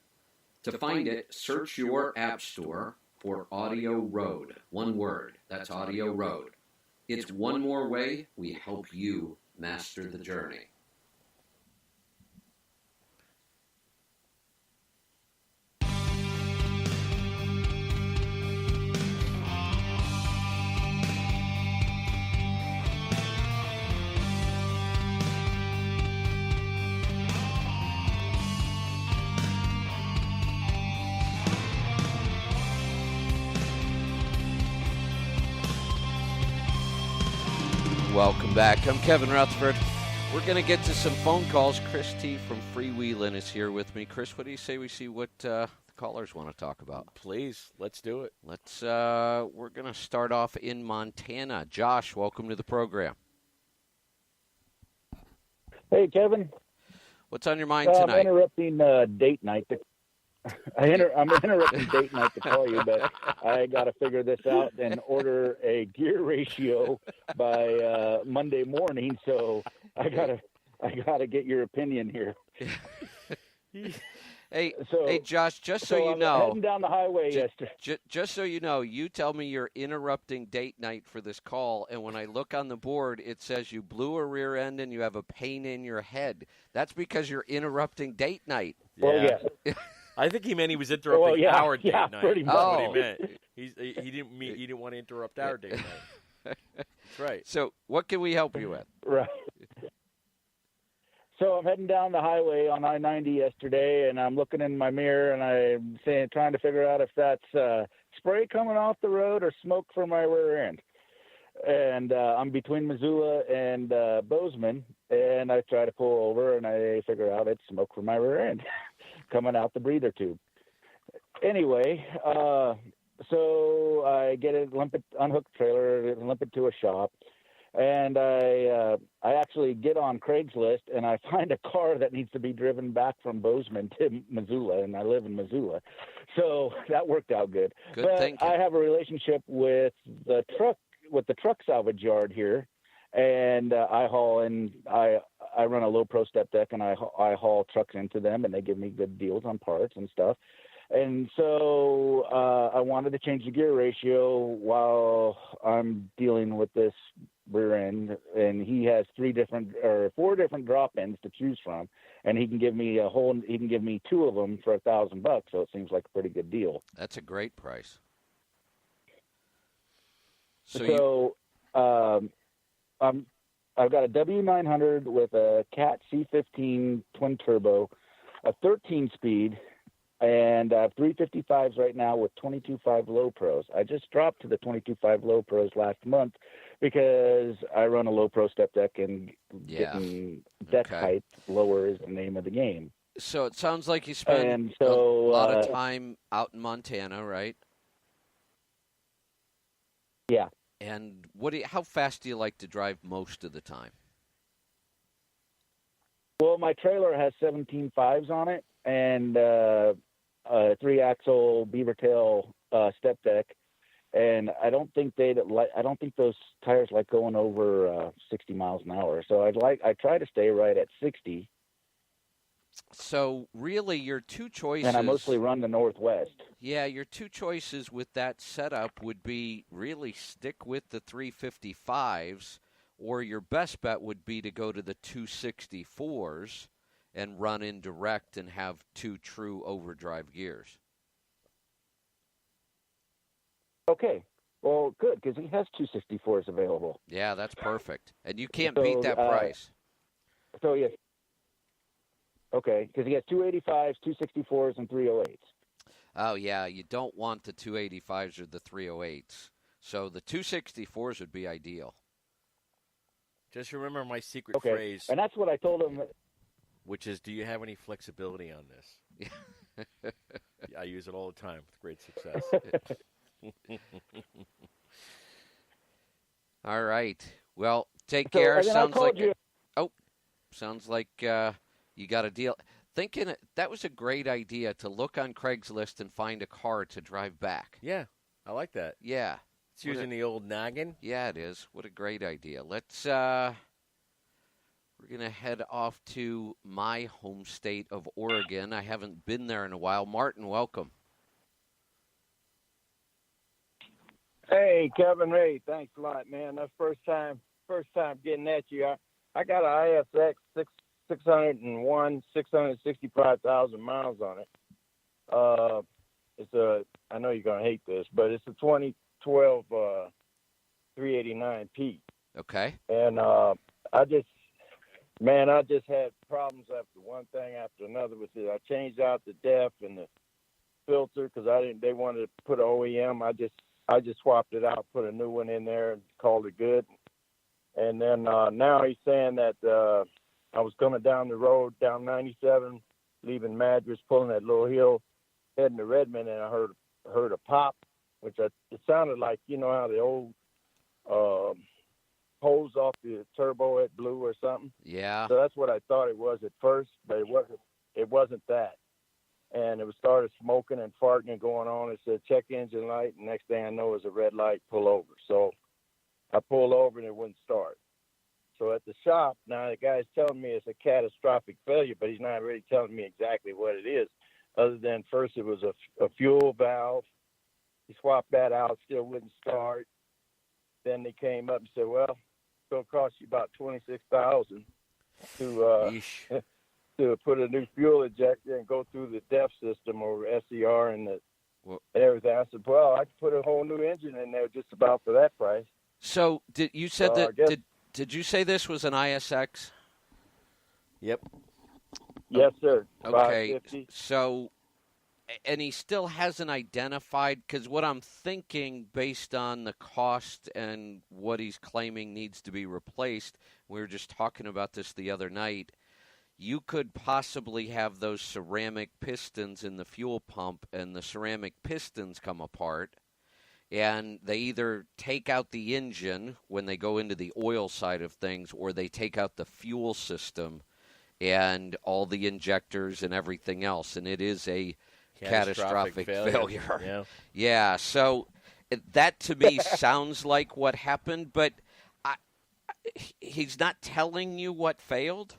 Speaker 3: To find it, search your app store for AudioRoad. One word, that's AudioRoad. It's one more way we help you master the journey. Welcome back. I'm Kevin Rutherford. We're going to get to some phone calls. Chris T. from Freewheelin' is here with me. Chris, what do you say we see what the callers want to talk about?
Speaker 4: Please, let's do it.
Speaker 3: We're going to start off in Montana. Josh, welcome to the program.
Speaker 9: Hey, Kevin.
Speaker 3: What's on your mind tonight?
Speaker 9: I'm interrupting date night. I'm interrupting date night to call you, but I got to figure this out and order a gear ratio by Monday morning. So I gotta get your opinion here.
Speaker 3: Hey, Josh, just so you
Speaker 9: I'm
Speaker 3: know,
Speaker 9: heading down the highway yesterday.
Speaker 3: Just so you know, you tell me you're interrupting date night for this call, and when I look on the board, it says you blew a rear end and you have a pain in your head. That's because you're interrupting date night.
Speaker 9: Well, yeah.
Speaker 4: I think he meant he was interrupting our date night.
Speaker 9: Pretty much.
Speaker 4: That's what he meant. He didn't want to interrupt our date night. That's right.
Speaker 3: So, what can we help you with?
Speaker 9: Right. So I'm heading down the highway on I-90 yesterday, and I'm looking in my mirror, and I'm trying to figure out if that's spray coming off the road or smoke from my rear end. And I'm between Missoula and Bozeman, and I try to pull over, and I figure out it's smoke from my rear end coming out the breather tube. Anyway, so I get it, unhook the trailer, limp it to a shop. And I actually get on Craigslist, and I find a car that needs to be driven back from Bozeman to Missoula, and I live in Missoula. So that worked out good.
Speaker 3: Good thinking.
Speaker 9: I have a relationship with the truck salvage yard here, and I run a low pro step deck, and I haul trucks into them, and they give me good deals on parts and stuff. And so I wanted to change the gear ratio while I'm dealing with this rear end, and he has 4 different drop ends to choose from, and he can give me two of them for $1,000, so it seems like a pretty good deal.
Speaker 3: That's a great price.
Speaker 9: I've got a W900 with a Cat C15 twin turbo, a 13-speed, and I have 355s right now with 22.5 low pros. I just dropped to the 22.5 low pros last month because I run a low pro step deck, and getting deck height lower is the name of the game.
Speaker 3: So it sounds like you spend a lot of time out in Montana, right?
Speaker 9: Yeah.
Speaker 3: And how fast do you like to drive most of the time?
Speaker 9: Well, my trailer has 17.5s on it, and a 3-axle beaver tail step deck, and I don't think those tires like going over 60 miles an hour. So I try to stay right at 60.
Speaker 3: So really, your two choices,
Speaker 9: and I mostly run the Northwest.
Speaker 3: Yeah, your two choices with that setup would be really stick with the 355s, or your best bet would be to go to the 264s. And run in direct and have 2 true overdrive gears.
Speaker 9: Okay. Well, good, because he has 264s available.
Speaker 3: Yeah, that's perfect. And you can't beat that price.
Speaker 9: So, yes. Okay, because he has 285s, 264s, and 308s.
Speaker 3: Oh, yeah, you don't want the 285s or the 308s. So the 264s would be ideal.
Speaker 4: Just remember my secret
Speaker 9: Okay,
Speaker 4: phrase,
Speaker 9: and that's what I told him.
Speaker 4: which is, do you have any flexibility on this? I use it all the time with great success.
Speaker 3: All right. Well, take care. Sounds like you got a deal. Thinking that was a great idea to look on Craigslist and find a car to drive back.
Speaker 4: Yeah, I like that.
Speaker 3: Yeah.
Speaker 4: It's using the old noggin.
Speaker 3: Yeah, it is. What a great idea. Let's we're going to head off to my home state of Oregon. I haven't been there in a while. Martin, welcome.
Speaker 10: Hey, Kevin. Hey, thanks a lot, man. That's first time getting at you. I got an ISX 665,000 miles on it. I know you're gonna hate this, but it's a 2012 389P.
Speaker 3: Okay.
Speaker 10: And I just had problems after one thing after another with it. I changed out the def and the filter because they wanted to put an OEM. I just swapped it out, put a new one in there, and called it good. And then now he's saying that I was coming down the road, down 97, leaving Madras, pulling that little hill, heading to Redmond, and I heard a pop, which it sounded like, you know how the old hose off the turbo at blew or something.
Speaker 3: Yeah.
Speaker 10: So that's what I thought it was at first, but it wasn't that. And it started smoking and farting and going on. It said check engine light, and next thing I know is a red light, pull over. So I pulled over and it wouldn't start. So at the shop, now the guy's telling me it's a catastrophic failure, but he's not really telling me exactly what it is, other than first it was a fuel valve. He swapped that out, still wouldn't start. Then they came up and said, well, it's going to cost you about $26,000 to put a new fuel injector and go through the DEF system or SCR and everything. I said, well, I could put a whole new engine in there just about for that price.
Speaker 3: So did you say did you say this was an ISX?
Speaker 4: Yep.
Speaker 10: Yes, sir.
Speaker 3: Okay.
Speaker 10: 550.
Speaker 3: So, and he still hasn't identified, because what I'm thinking based on the cost and what he's claiming needs to be replaced, we were just talking about this the other night, you could possibly have those ceramic pistons in the fuel pump and the ceramic pistons come apart, and they either take out the engine when they go into the oil side of things, or they take out the fuel system and all the injectors and everything else, and it is a catastrophic failure.
Speaker 4: Yeah.
Speaker 3: Yeah, so that to me sounds like what happened, but he's not telling you what failed?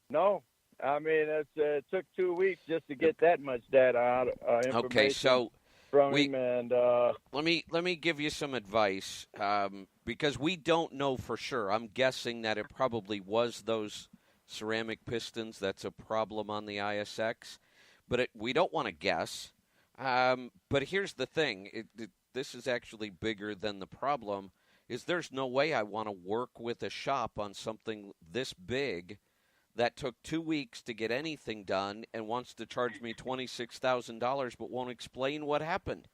Speaker 10: No. I mean, it took 2 weeks just to get that much data out, information
Speaker 3: Okay, so
Speaker 10: from him. And
Speaker 3: let me give you some advice, because we don't know for sure. I'm guessing that it probably was those ceramic pistons that's a problem on the ISX, but we don't want to guess. But here's the thing. This is actually bigger than the problem, is there's no way I want to work with a shop on something this big that took 2 weeks to get anything done and wants to charge me $26,000 but won't explain what happened.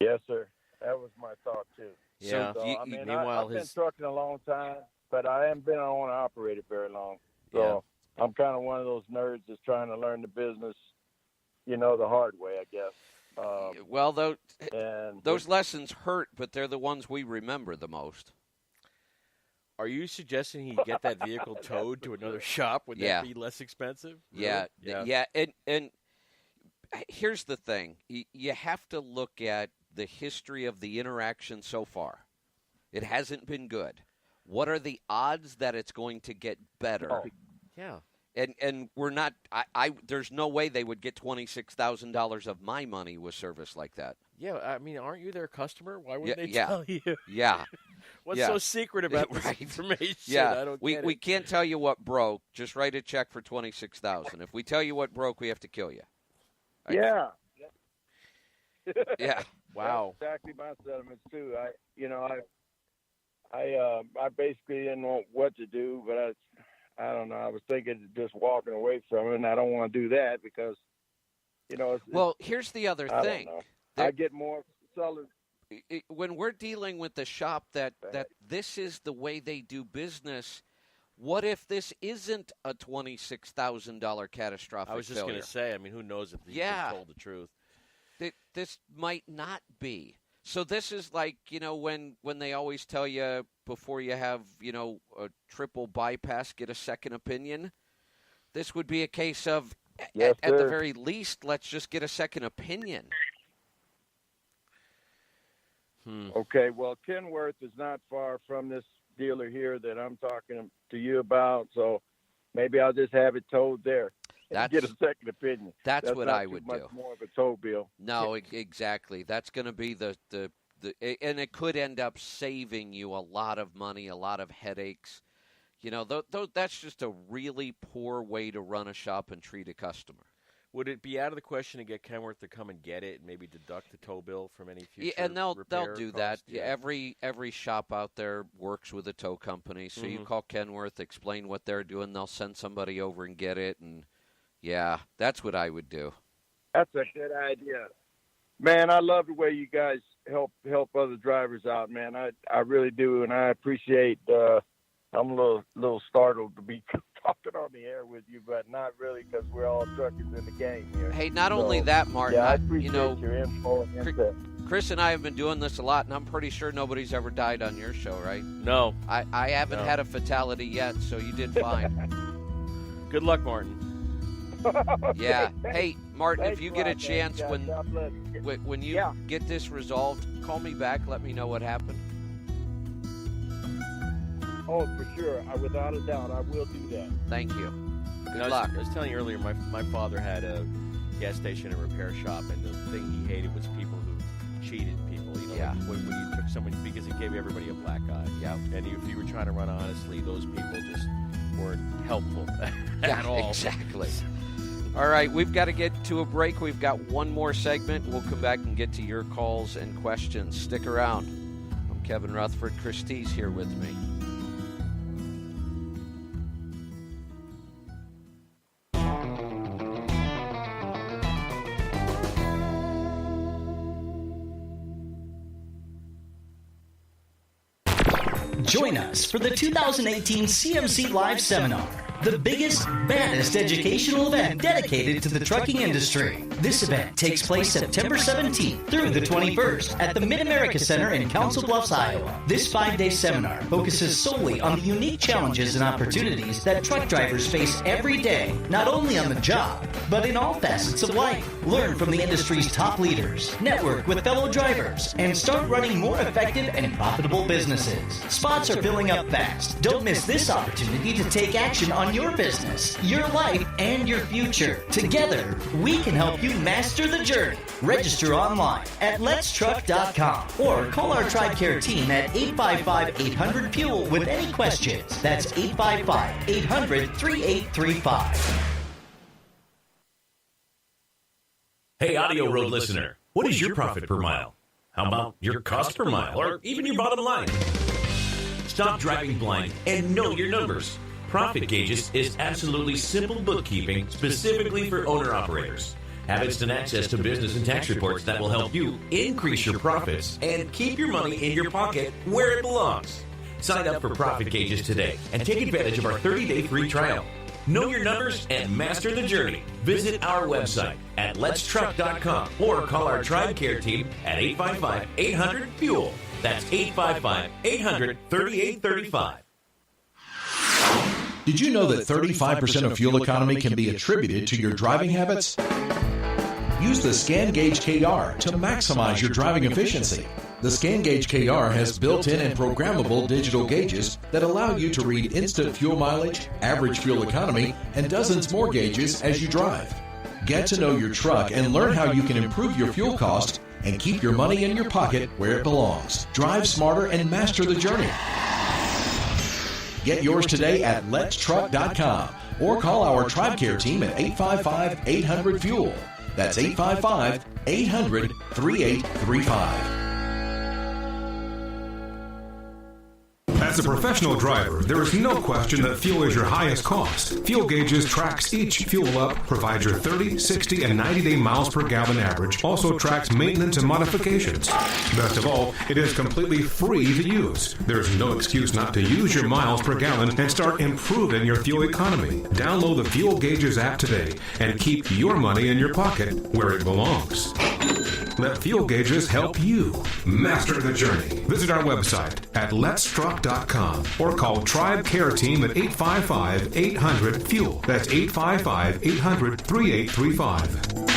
Speaker 10: yes, sir. That was my thought, too.
Speaker 4: Yeah.
Speaker 10: So, I mean,
Speaker 4: meanwhile,
Speaker 10: I've been trucking a long time, but I haven't been owner-operated very long. So I'm kind of one of those nerds that's trying to learn the business, the hard way, I guess.
Speaker 3: Well, those lessons hurt, but they're the ones we remember the most.
Speaker 4: Are you suggesting he get that vehicle towed to another shop? Would that be less expensive? Really?
Speaker 3: Yeah. And here's the thing. You have to look at the history of the interaction so far. It hasn't been good. What are the odds that it's going to get better?
Speaker 4: Oh, yeah.
Speaker 3: And we're not there's no way they would get $26,000 of my money with service like that.
Speaker 4: Yeah, I mean, aren't you their customer? Why wouldn't they tell you?
Speaker 3: Yeah.
Speaker 4: What's so secret about this information?
Speaker 3: Yeah.
Speaker 4: I don't get
Speaker 3: we
Speaker 4: it.
Speaker 3: can't tell you what broke. Just write a check for $26,000. If we tell you what broke, we have to kill you.
Speaker 10: Yeah.
Speaker 3: Yeah.
Speaker 4: Wow.
Speaker 10: That's exactly my sentiments too. I basically didn't know what to do, but I don't know. I was thinking just walking away from it, and I don't want to do that because,
Speaker 3: well, here's the other thing.
Speaker 10: I get more sellers.
Speaker 3: When we're dealing with the shop that this is the way they do business, what if this isn't a $26,000 catastrophic
Speaker 4: I was just
Speaker 3: going
Speaker 4: to say, I mean, who knows if he's told the truth.
Speaker 3: This might not be. So this is like, when they always tell you before you have, a triple bypass, get a second opinion. This would be a case of, at the very least, let's just get a second opinion.
Speaker 10: Okay, well, Kenworth is not far from this dealer here that I'm talking to you about, so maybe I'll just have it towed there and get a second opinion.
Speaker 3: That's what I
Speaker 10: not
Speaker 3: would
Speaker 10: much
Speaker 3: do.
Speaker 10: More of a tow bill.
Speaker 3: No, exactly. That's going to be the and it could end up saving you a lot of money, a lot of headaches. That's just a really poor way to run a shop and treat a customer.
Speaker 4: Would it be out of the question to get Kenworth to come and get it and maybe deduct the tow bill from any future
Speaker 3: and they'll do that.
Speaker 4: Yeah.
Speaker 3: Every shop out there works with a tow company. So you call Kenworth, explain what they're doing, they'll send somebody over and get it. And yeah, that's what I would do.
Speaker 10: That's a good idea. Man, I love the way you guys help other drivers out, man. I really do, and I appreciate. I'm a little startled to be talking on the air with you, but not really because we're all truckers in the game here.
Speaker 3: Hey, not only that, Martin.
Speaker 10: I appreciate your info and insight.
Speaker 3: Chris and I have been doing this a lot, and I'm pretty sure nobody's ever died on your show, right?
Speaker 4: No.
Speaker 3: I haven't had a fatality yet, so you did fine.
Speaker 4: Good luck, Martin.
Speaker 3: Yeah. Hey, Martin,
Speaker 10: Thanks
Speaker 3: if you get a chance
Speaker 10: when
Speaker 3: you get this resolved, call me back. Let me know what happened.
Speaker 10: Oh, for sure. Without a doubt, I will do that.
Speaker 3: Thank you. Good
Speaker 4: luck. I was telling you earlier, my father had a gas station and repair shop, and the thing he hated was people who cheated people. Like when you took someone, because it gave everybody a black eye.
Speaker 3: Yeah.
Speaker 4: And if you were trying to run honestly, those people just weren't helpful at all.
Speaker 3: Exactly. All right, we've got to get to a break. We've got one more segment. We'll come back and get to your calls and questions. Stick around. I'm Kevin Rutherford. Chris T's here with me.
Speaker 11: Join us for the 2018 CMC Live Seminar, the biggest, baddest educational event dedicated to the trucking industry. This event takes place September 17th through the 21st at the Mid-America Center in Council Bluffs, Iowa. This 5-day seminar focuses solely on the unique challenges and opportunities that truck drivers face every day, not only on the job, but in all facets of life. Learn from the industry's top leaders, network with fellow drivers, and start running more effective and profitable businesses. Spots are filling up fast. Don't miss this opportunity to take action on your business, your life, and your future. Together, we can help you master the journey. Register online at letstruck.com or call our TribeCare team at 855-800-FUEL with any questions. That's 855-800-3835.
Speaker 6: Hey, AudioRoad listener, what is your profit per mile? How about your cost per mile, or even your bottom line? Stop driving blind and know your numbers. Profit Gauges is absolutely simple bookkeeping specifically for owner-operators. Have instant access to business and tax reports that will help you increase your profits and keep your money in your pocket where it belongs. Sign up for Profit Gauges today and take advantage of our 30-day free trial. Know your numbers and master the journey. Visit our website at letstruck.com or call our TribeCare team at 855-800-FUEL. That's 855-800-3835.
Speaker 5: Did you know that 35% of fuel economy can be attributed to your driving habits? Use the Scan Gauge KR to maximize your driving efficiency. The Scan Gauge KR has built-in and programmable digital gauges that allow you to read instant fuel mileage, average fuel economy, and dozens more gauges as you drive. Get to know your truck and learn how you can improve your fuel cost and keep your money in your pocket where it belongs. Drive smarter and master the journey. Get yours today at letstruck.com or call our TribeCare team at 855-800-FUEL. That's 855-800-3835.
Speaker 7: As a professional driver, there is no question that fuel is your highest cost. Fuel Gauges tracks each fuel up, provides your 30, 60, and 90-day miles per gallon average, also tracks maintenance and modifications. Best of all, it is completely free to use. There's no excuse not to use your miles per gallon and start improving your fuel economy. Download the Fuel Gauges app today and keep your money in your pocket where it belongs. Let Fuel Gauges help you master the journey. Visit our website at letstruck.com or call TribeCare Team at 855-800-FUEL. That's 855-800-3835.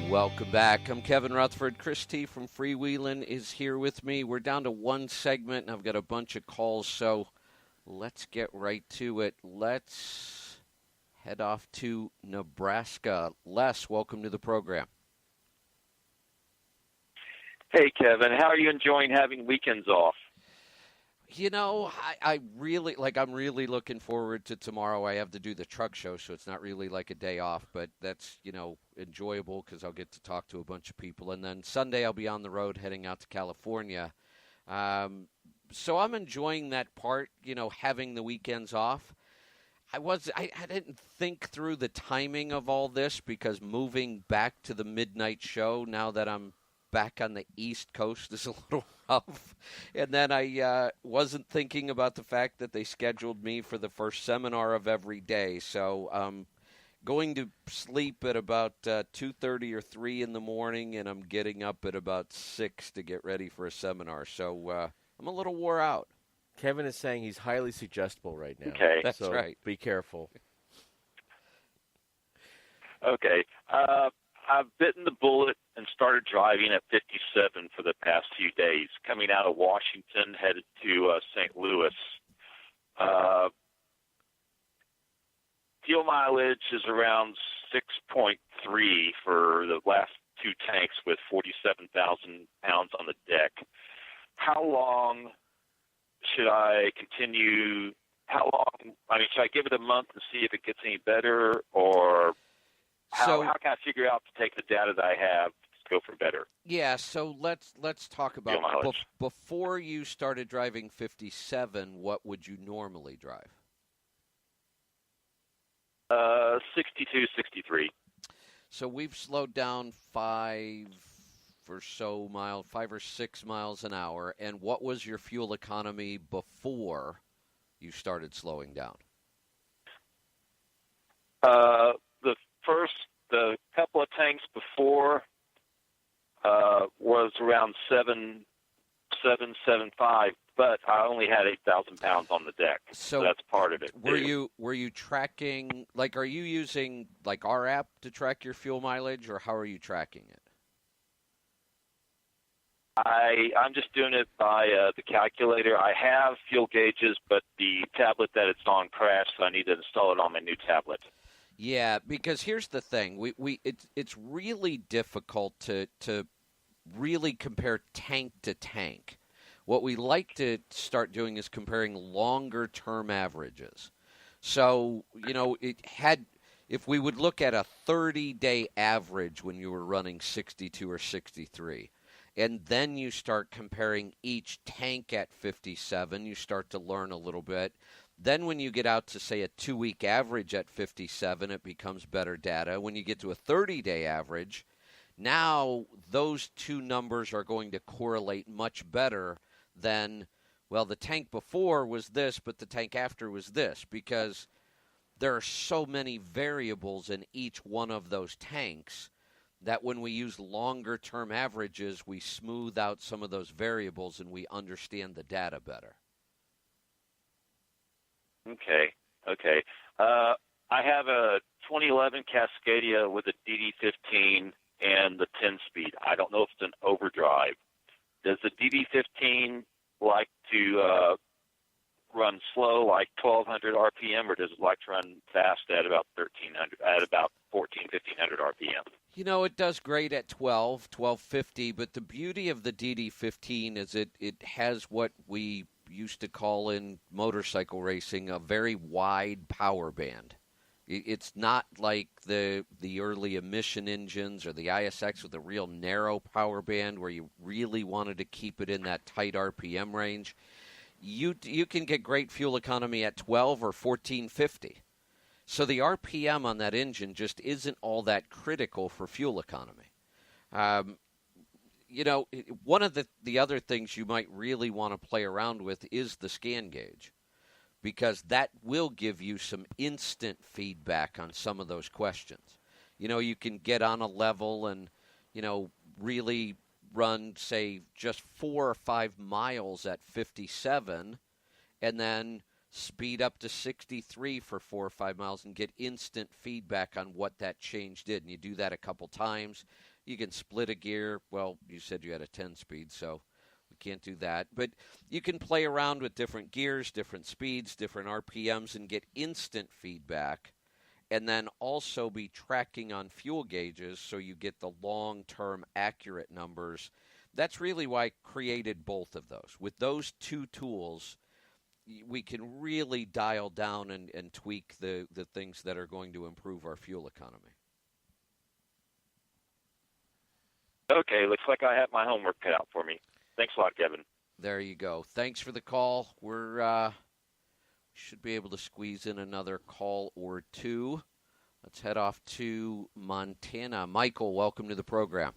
Speaker 3: Welcome back. I'm Kevin Rutherford. Chris T. from Freewheelin' is here with me. We're down to one segment, and I've got a bunch of calls, so let's get right to it. Let's head off to Nebraska. Les, welcome to the program.
Speaker 12: Hey, Kevin. How are you enjoying having weekends off?
Speaker 3: You know, I'm really looking forward to tomorrow. I have to do the truck show, so it's not really like a day off, but that's, enjoyable because I'll get to talk to a bunch of people. And then Sunday I'll be on the road heading out to California. So I'm enjoying that part, having the weekends off. I didn't think through the timing of all this because moving back to the midnight show now that I'm back on the East Coast is a little rough. And then I wasn't thinking about the fact that they scheduled me for the first seminar of every day. So going to sleep at about 2:30 or 3 in the morning, and I'm getting up at about 6 to get ready for a seminar. So I'm a little wore out.
Speaker 4: Kevin is saying he's highly suggestible right now.
Speaker 12: Okay.
Speaker 3: That's
Speaker 4: so
Speaker 3: right.
Speaker 4: Be careful.
Speaker 12: Okay. I've bitten the bullet and started driving at 57 for the past few days, coming out of Washington, headed to St. Louis. Fuel mileage is around 6.3 for the last two tanks with 47,000 pounds on the deck. How long should I continue? Should I give it a month and see if it gets any better, or how can I figure out to take the data that I have to go for better?
Speaker 3: Yeah, so let's talk about before you started driving 57, what would you normally drive?
Speaker 12: 62, 63.
Speaker 3: So we've slowed down 5 or 6 miles an hour. And what was your fuel economy before you started slowing down?
Speaker 12: The couple of tanks before was around 7.5, but I only had 8,000 pounds on the deck, so that's part of it.
Speaker 3: Were you tracking, are you using our app to track your fuel mileage, or how are you tracking it?
Speaker 12: I'm just doing it by the calculator. I have fuel gauges, but the tablet that it's on crashed, so I need to install it on my new tablet.
Speaker 3: Yeah, because here's the thing: it's really difficult to really compare tank to tank. What we like to start doing is comparing longer-term averages. So, if we would look at a 30-day average when you were running 62 or 63, and then you start comparing each tank at 57, you start to learn a little bit. Then when you get out to, say, a 2-week average at 57, it becomes better data. When you get to a 30-day average, now those two numbers are going to correlate much better than, the tank before was this, but the tank after was this, because there are so many variables in each one of those tanks that when we use longer-term averages, we smooth out some of those variables and we understand the data better.
Speaker 12: Okay. I have a 2011 Cascadia with a DD15 and the 10-speed. I don't know if it's an overdrive. or does it like to run fast at about 1,400 RPM?
Speaker 3: You know, it does great at 1250, but the beauty of the DD15 is it has what we used to call in motorcycle racing a very wide power band. It's not like the early emission engines or the ISX with a real narrow power band where you really wanted to keep it in that tight RPM range. You can get great fuel economy at 12 or 1450. So the RPM on that engine just isn't all that critical for fuel economy. You know, one of the other things you might really want to play around with is the scan gauge, because that will give you some instant feedback on some of those questions. You know, you can get on a level and, you know, really run, say, just 4 or 5 miles at 57 and then speed up to 63 for 4 or 5 miles and get instant feedback on what that change did. And you do that a couple times. You can split a gear. Well, you said you had a 10-speed, so we can't do that. But you can play around with different gears, different speeds, different RPMs, and get instant feedback, and then also be tracking on fuel gauges so you get the long-term accurate numbers. That's really why I created both of those. With those two tools, we can really dial down and tweak the things that are going to improve our fuel economy.
Speaker 12: Okay, looks like I have my homework cut out for me. Thanks a lot, Kevin.
Speaker 3: There you go. Thanks for the call. We should be able to squeeze in another call or two. Let's head off to Montana. Michael, welcome to the program.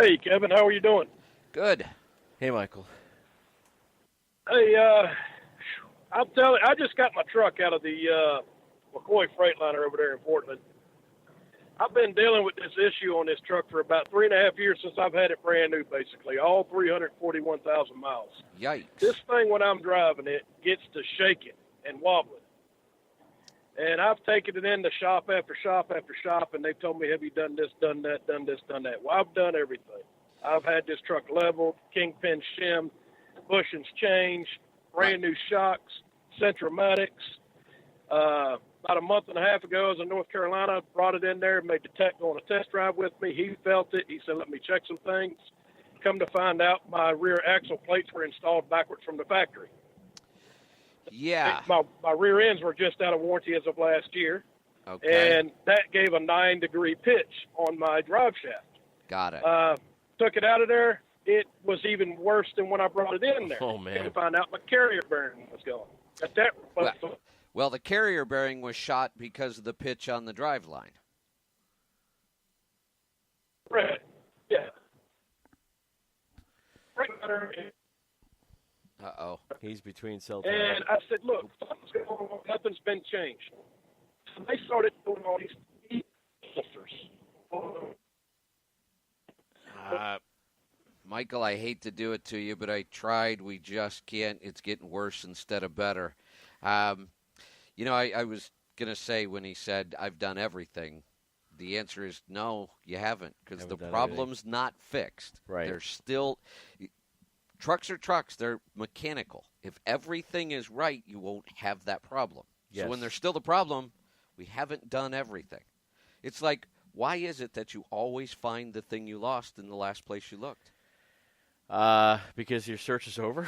Speaker 13: Hey, Kevin, how are you doing?
Speaker 3: Good.
Speaker 4: Hey, Michael.
Speaker 13: Hey, I'm telling you, I just got my truck out of the McCoy Freightliner over there in Portland. I've been dealing with this issue on this truck for about 3.5 years since I've had it brand new, basically, all 341,000 miles.
Speaker 3: Yikes.
Speaker 13: This thing, when I'm driving it, gets to shaking and wobbling. And I've taken it into shop after shop after shop, and they've told me, have you done this, done that, done this, done that? Well, I've done everything. I've had this truck leveled, kingpin shimmed, bushings changed, brand new shocks, Centromatics. About a month and a half ago, I was in North Carolina, brought it in there, made the tech go on a test drive with me. He felt it. He said, let me check some things. Come to find out, my rear axle plates were installed backwards from the factory.
Speaker 3: Yeah.
Speaker 13: My rear ends were just out of warranty as of last year.
Speaker 3: Okay.
Speaker 13: And that gave a 9-degree pitch on my drive shaft.
Speaker 3: Got it.
Speaker 13: Took it out of there. It was even worse than when I brought it in there.
Speaker 4: Oh, man.
Speaker 13: Came to find out my carrier bearing was gone. Got that replaced.
Speaker 3: Well, the carrier bearing was shot because of the pitch on the drive line.
Speaker 13: Right. Yeah.
Speaker 3: Uh-oh.
Speaker 4: He's between cell towers.
Speaker 13: And I said, look, something's going on. Nothing's been changed. So they started doing all these filters.
Speaker 3: Michael, I hate to do it to you, but I tried. We just can't. It's getting worse instead of better. You know, I was going to say when he said, I've done everything, the answer is no, you haven't, because the problem's not fixed.
Speaker 4: Right.
Speaker 3: They're still – trucks are trucks. They're mechanical. If everything is right, you won't have that problem.
Speaker 4: Yes.
Speaker 3: So when there's still the problem, we haven't done everything. It's like, why is it that you always find the thing you lost in the last place you looked?
Speaker 4: Because your search is over.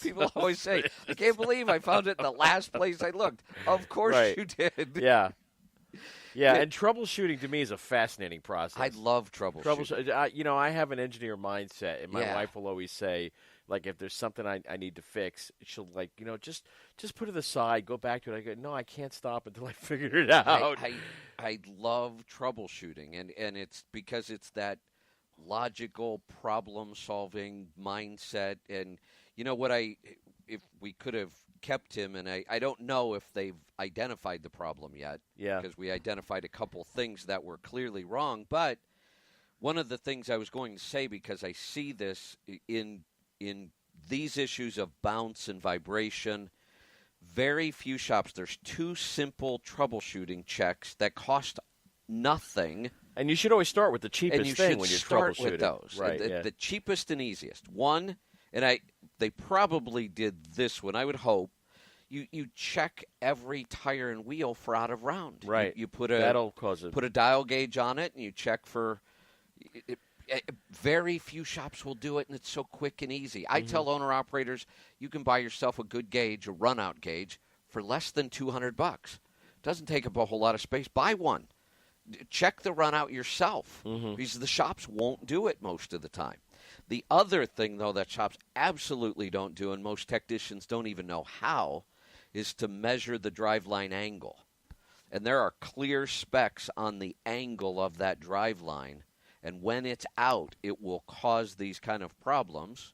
Speaker 3: People always say, I can't believe I found it in the last place I looked. Of course you did.
Speaker 4: Yeah. Yeah, and troubleshooting to me is a fascinating process.
Speaker 3: I love troubleshooting.
Speaker 4: You know, I have an engineer mindset, and my wife will always say, like, if there's something I need to fix, she'll, like, you know, just put it aside, go back to it. I go, no, I can't stop until I figure it out.
Speaker 3: I love troubleshooting, and it's because it's that logical problem-solving mindset. And you know what, if we could have kept him, and I don't know if they've identified the problem yet, because we identified a couple things that were clearly wrong, but one of the things I was going to say, because I see this in these issues of bounce and vibration, very few shops, there's 2 simple troubleshooting checks that cost nothing.
Speaker 4: And you should always start with the cheapest thing when you're troubleshooting.
Speaker 3: And you should start with those.
Speaker 4: Right,
Speaker 3: the cheapest and easiest. One, and they probably did this one. I would hope you check every tire and wheel for out of round.
Speaker 4: Right.
Speaker 3: You put
Speaker 4: That'll cause it.
Speaker 3: Put a dial gauge on it, and you check for. Very few shops will do it, and it's so quick and easy. I tell owner-operators, you can buy yourself a good gauge, a run-out gauge, for less than $200. Doesn't take up a whole lot of space. Buy one. Check the run-out yourself, because the shops won't do it most of the time. The other thing, though, that shops absolutely don't do, and most technicians don't even know how, is to measure the driveline angle. And there are clear specs on the angle of that driveline. And when it's out, it will cause these kind of problems.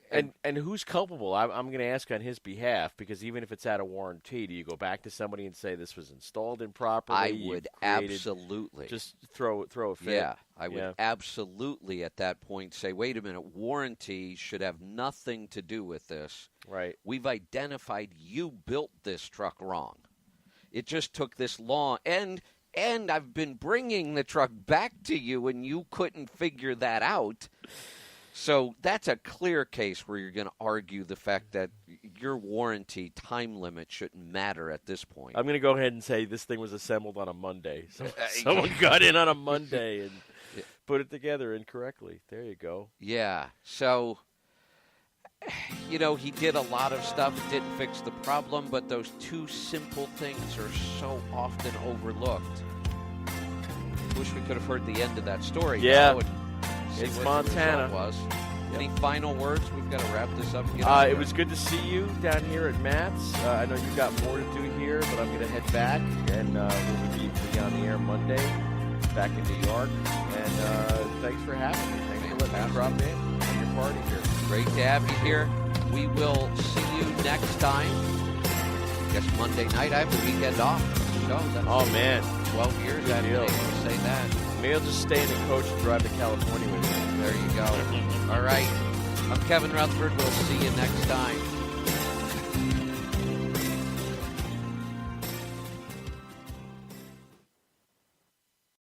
Speaker 4: And who's culpable? I'm going to ask on his behalf, because even if it's out of warranty, do you go back to somebody and say this was installed improperly?
Speaker 3: I would absolutely.
Speaker 4: Just throw a fit.
Speaker 3: Yeah, I would absolutely at that point say, wait a minute, warranty should have nothing to do with this.
Speaker 4: Right.
Speaker 3: We've identified you built this truck wrong. It just took this long. And I've been bringing the truck back to you, and you couldn't figure that out. So that's a clear case where you're going to argue the fact that your warranty time limit shouldn't matter at this point.
Speaker 4: I'm going to go ahead and say this thing was assembled on a Monday. So someone got in on a Monday and put it together incorrectly. There you go.
Speaker 3: Yeah. So, he did a lot of stuff, didn't fix the problem, but those two simple things are so often overlooked. Wish we could have heard the end of that story.
Speaker 4: Yeah.
Speaker 3: It's
Speaker 4: Montana.
Speaker 3: Was. Any final words? We've got to wrap this up.
Speaker 4: It was good to see you down here at Matt's. I know you've got more to do here, but I'm going to head back, and we'll be on the air Monday back in New York. And thanks for having me. Thanks for letting me drop in on your party here.
Speaker 3: Great to have you here. We will see you next time. I guess Monday night. I have the weekend off.
Speaker 4: Oh, man.
Speaker 3: 12 years I've been able to say that.
Speaker 4: Maybe I'll just stay in the coach and drive to California with you.
Speaker 3: There you go. All right. I'm Kevin Rutherford. We'll see you next time.